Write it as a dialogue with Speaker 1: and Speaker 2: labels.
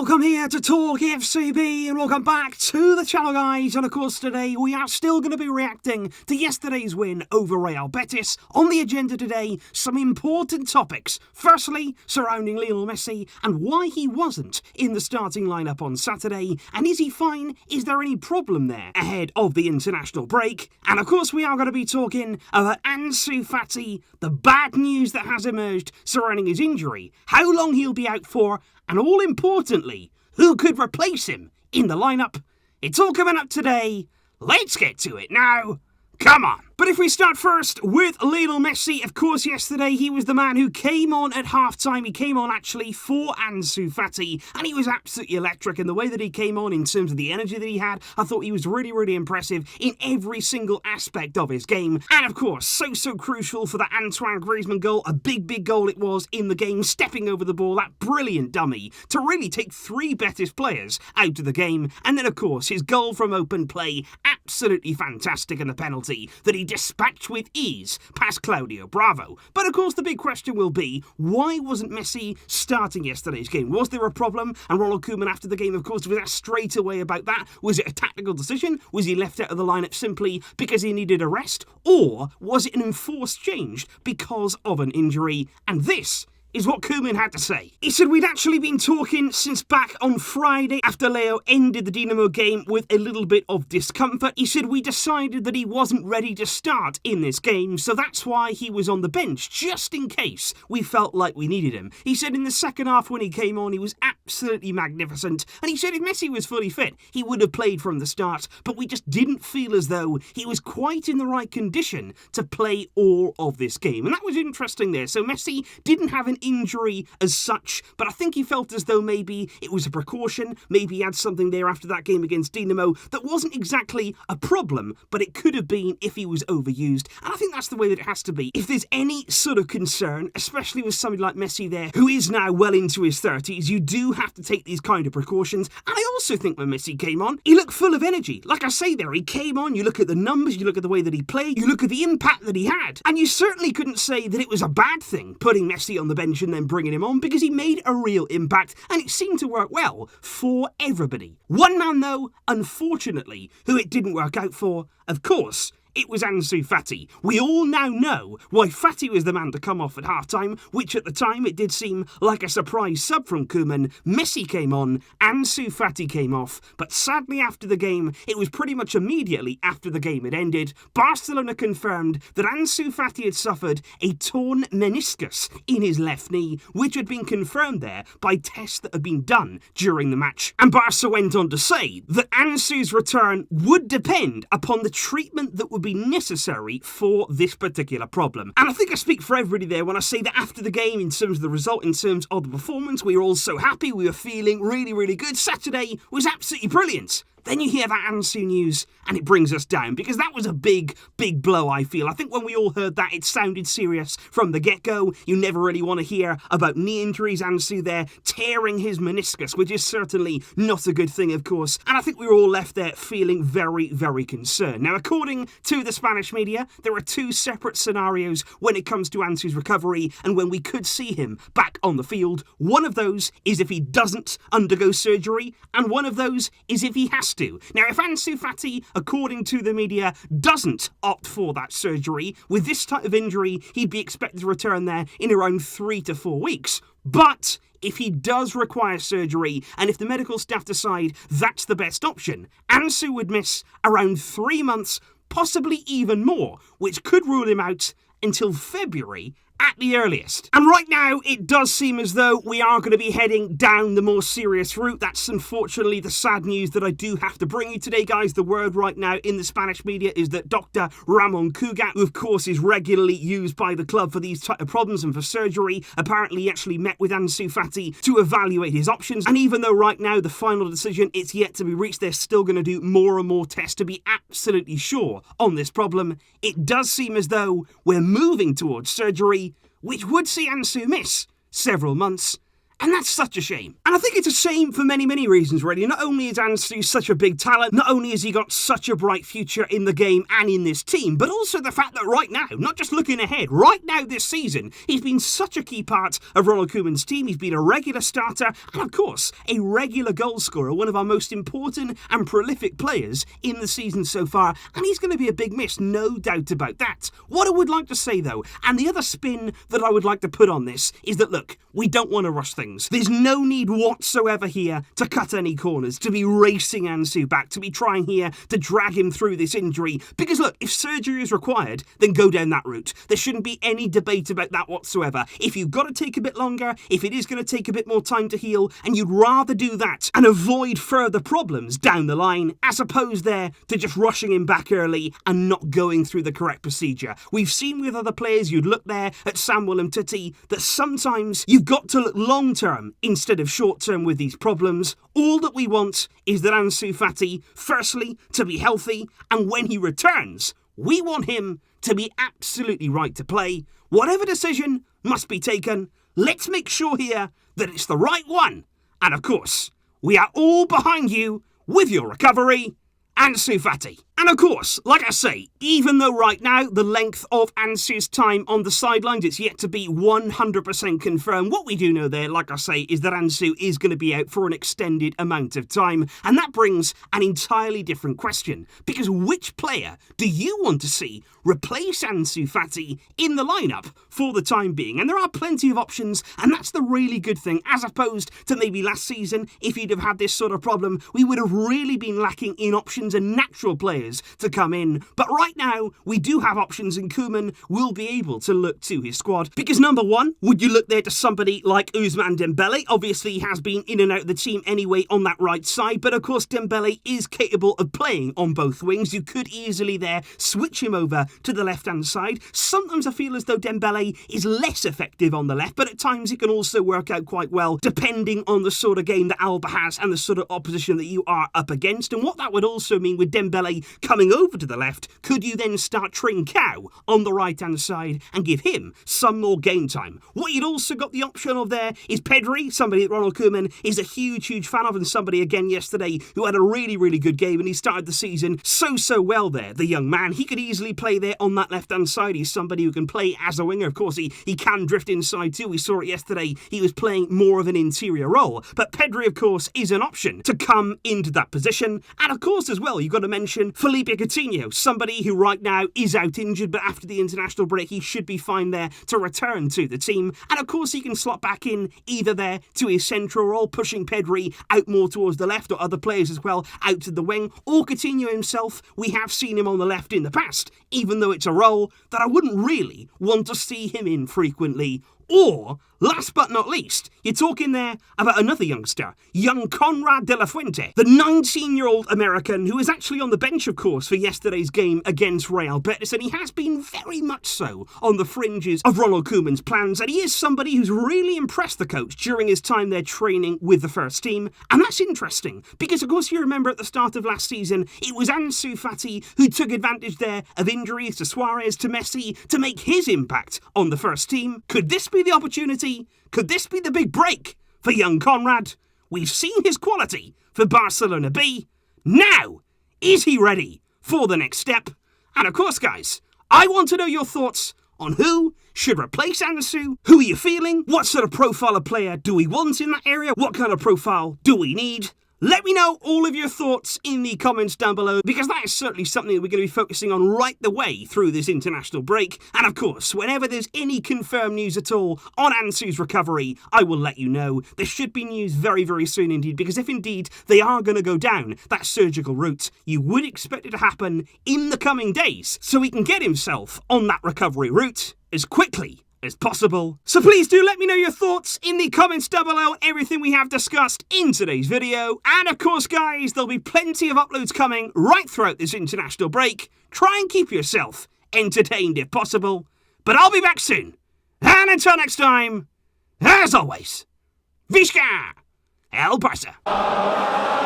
Speaker 1: Welcome here to Talk FCB and welcome back to the channel, guys. And of course today we are still going to be reacting to yesterday's win over Real Betis. On the agenda today, some important topics. Firstly, surrounding Lionel Messi and why he wasn't in the starting lineup on Saturday. And is he fine? Is there any problem there ahead of the international break? And of course we are going to be talking about Ansu Fati, the bad news that has emerged surrounding his injury, how long he'll be out for, and all importantly, who could replace him in the lineup? It's all coming up today. Let's get to it now. Come on. But if we start first with Lionel Messi, of course, yesterday he was the man who came on at half-time. He came on actually for Ansu Fati, and he was absolutely electric in the way that he came on in terms of the energy that he had. I thought he was really, really impressive in every single aspect of his game. And of course, so crucial for the Antoine Griezmann goal. A big goal it was in the game, stepping over the ball, that brilliant dummy to really take three Betis players out of the game. And then, of course, his goal from open play, absolutely fantastic, and the penalty that he dispatched with ease past Claudio Bravo. But of course the big question will be, why wasn't Messi starting yesterday's game? Was there a problem? And Ronald Koeman after the game, of course, was asked straight away about that. Was it a tactical decision? Was he left out of the lineup simply because he needed a rest? Or was it an enforced change because of an injury? And this is what Koeman had to say. He said, we'd actually been talking since back on Friday after Leo ended the Dinamo game with a little bit of discomfort. He said, we decided that he wasn't ready to start in this game, so that's why he was on the bench, just in case we felt like we needed him. He said in the second half when he came on, he was absolutely magnificent, and he said if Messi was fully fit, he would have played from the start, but we just didn't feel as though he was quite in the right condition to play all of this game. And that was interesting there. So Messi didn't have an injury as such, but I think he felt as though maybe it was a precaution, maybe he had something there after that game against Dinamo that wasn't exactly a problem, but it could have been if he was overused. And I think that's the way that it has to be. If there's any sort of concern, especially with somebody like Messi there, who is now well into his 30s, you do have to take these kind of precautions. And I also think when Messi came on, he looked full of energy. Like I say there, he came on, you look at the numbers, you look at the way that he played, you look at the impact that he had, and you certainly couldn't say that it was a bad thing putting Messi on the bench and then bringing him on, because he made a real impact and it seemed to work well for everybody. One man though, unfortunately, who it didn't work out for, of course, it was Ansu Fati. We all now know why Fati was the man to come off at half-time, which at the time it did seem like a surprise sub from Koeman. Messi came on, Ansu Fati came off, but sadly after the game, it was pretty much immediately after the game had ended, Barcelona confirmed that Ansu Fati had suffered a torn meniscus in his left knee, which had been confirmed there by tests that had been done during the match. And Barca went on to say that Ansu's return would depend upon the treatment that would be necessary for this particular problem. And I think I speak for everybody there when I say that after the game, in terms of the result, in terms of the performance, we were all so happy, we were feeling really good. Saturday was absolutely brilliant. Then you hear that Ansu news and it brings us down, because that was a big blow, I feel. I think when we all heard that, it sounded serious from the get-go. You never really want to hear about knee injuries. Ansu there tearing his meniscus, which is certainly not a good thing, of course. And I think we were all left there feeling very concerned. Now, according to the Spanish media, there are two separate scenarios when it comes to Ansu's recovery and when we could see him back on the field. One of those is if he doesn't undergo surgery, and one of those is if he has to. Now, if Ansu Fati, according to the media, doesn't opt for that surgery, with this type of injury, he'd be expected to return there in around 3 to 4 weeks. But if he does require surgery, and if the medical staff decide that's the best option, Ansu would miss around 3 months, possibly even more, which could rule him out until February at the earliest. And right now, it does seem as though we are going to be heading down the more serious route. That's unfortunately the sad news that I do have to bring you today, guys. The word right now in the Spanish media is that Dr. Ramon Cugat, who of course is regularly used by the club for these type of problems and for surgery, apparently actually met with Ansu Fati to evaluate his options. And even though right now the final decision is yet to be reached, they're still going to do more and more tests to be absolutely sure on this problem. It does seem as though we're moving towards surgery, which would see Ansu miss several months. And that's such a shame. And I think it's a shame for many, many reasons, really. Not only is Ansu such a big talent, not only has he got such a bright future in the game and in this team, but also the fact that right now, not just looking ahead, right now this season, he's been such a key part of Ronald Koeman's team. He's been a regular starter and, of course, a regular goal scorer, one of our most important and prolific players in the season so far. And he's going to be a big miss, no doubt about that. What I would like to say, though, and the other spin that I would like to put on this, is that, look, we don't want to rush things. There's no need whatsoever here to cut any corners, to be racing Ansu back, to be trying here to drag him through this injury. Because, look, if surgery is required, then go down that route. There shouldn't be any debate about that whatsoever. If you've got to take a bit longer, if it is going to take a bit more time to heal, and you'd rather do that and avoid further problems down the line, as opposed there to just rushing him back early and not going through the correct procedure. We've seen with other players, you'd look there at Samuel and Titi, that sometimes you've got to look long-term instead of short-term with these problems. All that we want is that Ansu Fati, firstly, to be healthy, and when he returns, we want him to be absolutely right to play. Whatever decision must be taken, let's make sure here that it's the right one. And of course, we are all behind you with your recovery, Ansu Fati. And of course, like I say, even though right now the length of Ansu's time on the sidelines, it's yet to be 100% confirmed, what we do know there, like I say, is that Ansu is going to be out for an extended amount of time. And that brings an entirely different question. Because which player do you want to see replace Ansu Fati in the lineup for the time being? And there are plenty of options, and that's the really good thing, as opposed to maybe last season, if he'd have had this sort of problem, we would have really been lacking in options and natural players to come in. But right now, we do have options, and Koeman will be able to look to his squad. Because number one, would you look there to somebody like Ousmane Dembele? Obviously, he has been in and out of the team anyway on that right side, but of course Dembele is capable of playing on both wings. You could easily there switch him over to the left-hand side. Sometimes I feel as though Dembele is less effective on the left, but at times it can also work out quite well, depending on the sort of game that Alba has and the sort of opposition that you are up against. And what that would also mean with Dembele coming over to the left, could you then start Trincao on the right-hand side and give him some more game time? What you'd also got the option of there is Pedri, somebody that Ronald Koeman is a huge fan of, and somebody again yesterday who had a really, really good game, and he started the season so well there, the young man. He could easily play there on that left-hand side. He's somebody who can play as a winger. Of course, he can drift inside too. We saw it yesterday. He was playing more of an interior role. But Pedri, of course, is an option to come into that position. And of course, as well, you've got to mention Felipe Coutinho, somebody who right now is out injured, but after the international break, he should be fine there to return to the team. And of course, he can slot back in either there to his central role, pushing Pedri out more towards the left, or other players as well out to the wing. Or Coutinho himself, we have seen him on the left in the past, even though it's a role that I wouldn't really want to see him in frequently. Or, last but not least, you're talking there about another youngster, young Konrad de la Fuente, the 19-year-old American who is actually on the bench, of course, for yesterday's game against Real Betis, and he has been very much so on the fringes of Ronald Koeman's plans, and he is somebody who's really impressed the coach during his time there training with the first team. And that's interesting, because of course you remember at the start of last season, it was Ansu Fati who took advantage there of injuries to Suarez, to Messi, to make his impact on the first team. Could this be the opportunity? Could this be the big break for young Konrad? We've seen his quality for Barcelona B. Now, is he ready for the next step? And of course, guys, I want to know your thoughts on who should replace Ansu. Who are you feeling? What sort of profile of player do we want in that area? What kind of profile do we need? Let me know all of your thoughts in the comments down below, because that is certainly something that we're going to be focusing on right the way through this international break. And of course, whenever there's any confirmed news at all on Ansu's recovery, I will let you know. There should be news very, very soon indeed, because if indeed they are going to go down that surgical route, you would expect it to happen in the coming days, so he can get himself on that recovery route as quickly as possible. So please do let me know your thoughts in the comments down below on everything we have discussed in today's video. And of course, guys, there'll be plenty of uploads coming right throughout this international break. Try and keep yourself entertained if possible. But I'll be back soon. And until next time, as always, Visca El Barça.